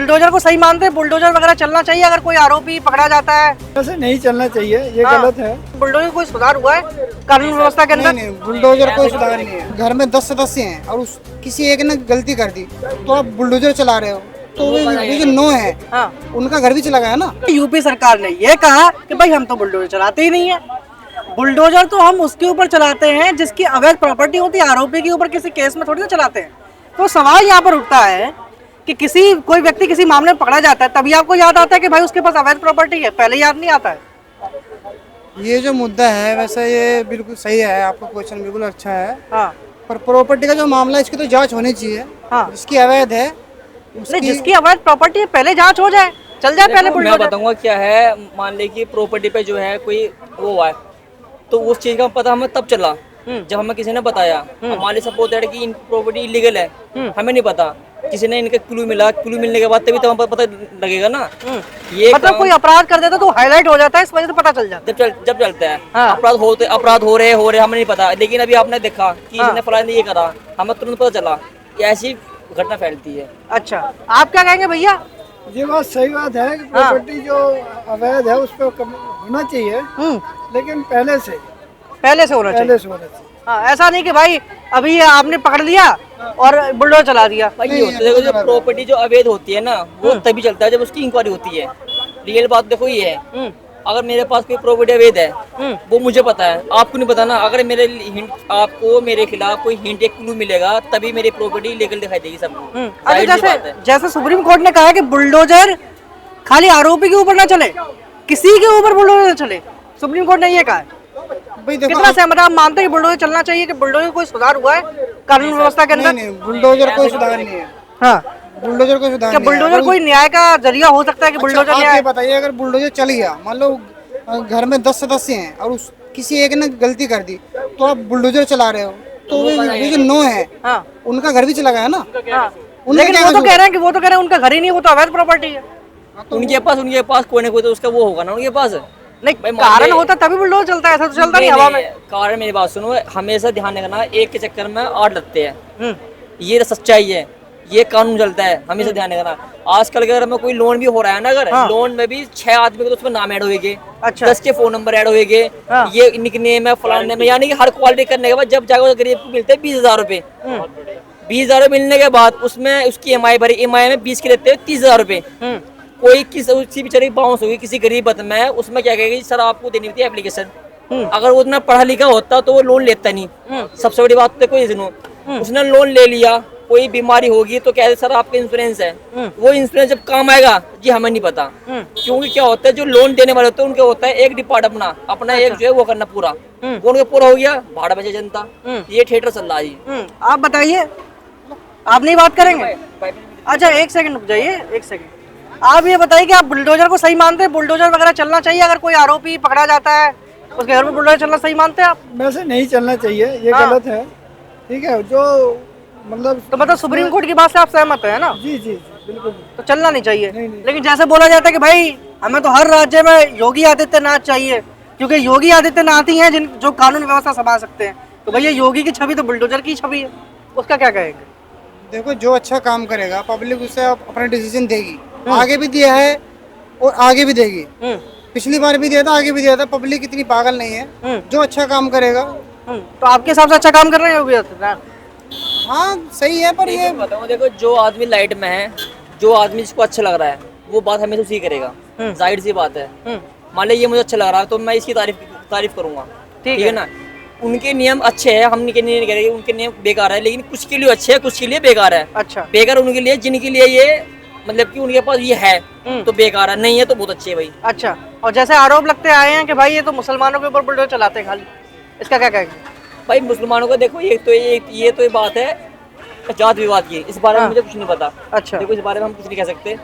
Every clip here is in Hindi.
बुलडोजर को सही मानते हैं? बुलडोजर वगैरह चलना चाहिए अगर कोई आरोपी पकड़ा जाता है? ऐसे नहीं चलना चाहिए, ये गलत है। बुलडोजर कोई सुधार हुआ है कानून व्यवस्था के अंदर? नहीं, बुलडोजर कोई सुधार नहीं है। घर में 10 सदस्य हैं और किसी एक ने गलती कर दी तो आप बुलडोजर चला रहे हो, तो ये जो नो है उनका घर भी चला गया ना। यूपी सरकार ने ये कहा कि भाई हम तो बुलडोजर चलाते ही नहीं है। बुलडोजर तो हम उसके ऊपर चलाते हैं जिसकी अवैध प्रॉपर्टी होती है, आरोपी के ऊपर किसी केस में थोड़ी ना चलाते हैं। तो सवाल यहाँ पर उठता है कि कोई व्यक्ति किसी मामले में पकड़ा जाता है तभी आपको याद आता है कि भाई उसके पास अवैध प्रॉपर्टी है, पहले याद नहीं आता है। ये जो मुद्दा है वैसे ये बिल्कुल सही है, आपका क्वेश्चन बिल्कुल अच्छा है। हाँ। पर प्रॉपर्टी का जो मामला है इसकी तो जांच होनी चाहिए। हाँ। जिसकी अवैध है जिसकी अवैध प्रॉपर्टी है पहले जांच हो जाए, चल जाए पहले। मैं बताऊंगा क्या है, मान ले कि प्रॉपर्टी पे जो है कोई वो हुआ है तो उस चीज का पता हमें तब चला जब हमें किसी ने बताया। हमारे सपोर्ट है कि इन प्रॉपर्टी इलीगल है, हमें नहीं पता, किसी ने इनका क्लू मिला, क्लू मिलने के बाद तभी तो हमें पता लगेगा ना। ये मतलब कोई अपराध कर देता तो हाईलाइट हो जाता है, इस वजह से पता चल जाता है जब चलता है। हाँ। अपराध हो रहे हमें नहीं पता, लेकिन अभी आपने देखा कि इसने फलाने ने ये करा, हमें तुरंत पता चला। ऐसी घटना फैलती है। अच्छा, आप क्या कहेंगे भैया? ये बात सही बात है कि प्रॉपर्टी जो अवैध है उस पर होना चाहिए, लेकिन पहले से होना चाहिए। हाँ, ऐसा नहीं कि भाई अभी अभी आपने पकड़ लिया और बुलडोजर चला दिया। भाई ये होता है, देखो जो प्रॉपर्टी जो अवैध होती है ना वो तभी चलता है जब उसकी इंक्वायरी होती है। रियल बात देखो ये है, अगर मेरे पास कोई प्रॉपर्टी अवैध है वो मुझे पता है, आपको नहीं पता ना। अगर आपको मेरे खिलाफ कोई हिंट या क्लू मिलेगा तभी मेरी प्रॉपर्टी लीगल दिखाई देगी सबको। जैसे सुप्रीम कोर्ट ने कहा है कि बुलडोजर खाली आरोपी के ऊपर ना चले, किसी के ऊपर बुलडोजर न चले, सुप्रीम कोर्ट ने ये कहा है। कितना सहमत आप मानते हैं कि बुलडोजर चलना चाहिए, कि बुलडोजर कोई सुधार हुआ है कानून व्यवस्था के अंदर? नहीं, बुलडोजर कोई सुधार नहीं है। हाँ, बुलडोजर कोई सुधार नहीं है। बुलडोजर कोई न्याय का जरिया हो सकता है कि बुलडोजर आप ये बताइए, अगर बुलडोजर चल गया, मान लो घर में 10 सदस्य हैं और किसी एक ने गलती कर दी तो आप बुलडोजर चला रहे हो, तो ये जो नो है उनका घर भी चला गया ना। लेकिन वो तो कह रहे हैं उनका घर ही नहीं, वो तो अवैध प्रॉपर्टी है। उनके पास कोई ना कोई तो उसका वो होगा ना उनके पास। नहीं, कारण होता तभी बुलडोजर चलता है, ऐसा तो चलता नहीं हवा में। कारण मेरी बात सुनो, हमेशा ध्यान रखना, एक के चक्कर में 8 लगते हैं, ये सच्चाई है, ये कानून चलता है, हमेशा ध्यान रखना। आजकल अगर हमें कोई लोन भी हो रहा है ना, अगर लोन में भी 6 आदमी को तो उसमें नाम ऐड होएंगे, 10 के फोन नंबर ऐड होएंगे, ये निकनेम है फलाने में, यानी कि हर क्वालिटी करने के बाद जब जाकर गरीब को मिलते हैं 20,000 रुपए, 20,000 मिलने के बाद उसमें उसकी EMI भरी, EMI में 20 के लेते हैं 30,000 रुपए। कोई किसी बेचारे बाउंस होगी किसी गरीब बदम है, उसमें क्या कहेगी सर आपको देनी होती है एप्लीकेशन। अगर वो उतना पढ़ा लिखा होता तो वो लोन लेता नहीं। सबसे बड़ी बात तो कोई सुनो, उसने लोन ले लिया, कोई बीमारी होगी तो कहते सर आपका इंश्योरेंस है, वो इंश्योरेंस जब काम आएगा जी हमें नहीं पता। क्योंकि क्या होता है जो लोन देने वाले होते हैं उनके होता है एक डिपार्ट अपना एक जो है वो करना पूरा, वो उनका पूरा हो गया, भाड़ा बचे जनता। ये थिएटर चल रहा है जी। आप बताइए, आप नहीं बात करेंगे? अच्छा, एक सेकंड रुक जाइए, एक सेकंड। आप ये बताइए कि आप बुलडोजर को सही मानते हैं? बुलडोजर वगैरह चलना चाहिए अगर कोई आरोपी पकड़ा जाता है उसके घर में बुलडोजर चलना सही मानते हैं आप? वैसे नहीं चलना चाहिए, ये गलत है। ठीक है, जो मतलब सुप्रीम कोर्ट की बात से आप सहमत है ना? जी जी बिल्कुल। तो चलना नहीं चाहिए। नहीं। लेकिन जैसे बोला जाता है कि भाई हमें तो हर राज्य में योगी आदित्यनाथ चाहिए, क्योंकि योगी आदित्यनाथ ही हैं जो कानून व्यवस्था संभाल सकते हैं। तो भैया योगी की छवि तो बुलडोजर की छवि है, उसका क्या कहेंगे? देखो, जो अच्छा काम करेगा पब्लिक उससे अपना डिसीजन देगी, आगे भी दिया है और आगे भी देगी। पिछली बार भी दिया था, आगे भी दिया था। पब्लिक इतनी पागल नहीं है, जो अच्छा काम करेगा। तो आपके हिसाब से अच्छा काम कर रहे हैं योगी आदित्यनाथ? हाँ सही है, पर ये बताओ, देखो जो आदमी लाइट में है, जो आदमी जिसको अच्छा लग रहा है वो बात हमेशा उसी करेगा, जाहिर सी बात है। मान लीजिए मुझे अच्छा लग रहा है तो मैं इसकी तारीफ करूंगा, ठीक है ना। उनके नियम अच्छे हैं, हम नहीं कह रहे उनके नियम बेकार है, लेकिन कुछ के लिए अच्छे है, कुछ के लिए बेकार है। अच्छा, बेकार उनके लिए जिनके लिए ये मतलब कि उनके पास ये है तो बेकार है, नहीं है तो बहुत अच्छे है भाई। अच्छा, और जैसे आरोप लगते आए हैं कि भाई ये तो मुसलमानों के ऊपर बुलडोजर चलाते हैं खाली, इसका क्या कहेंगे? भाई मुसलमानों का देखो, ये तो बात है जात विवाद की, इस बारे में मुझे कुछ नहीं पता। अच्छा, देखो इस बारे में हम कुछ नहीं कह सकते,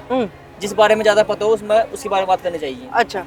जिस बारे में ज्यादा पता हो उसके बारे में बात करनी चाहिए। अच्छा,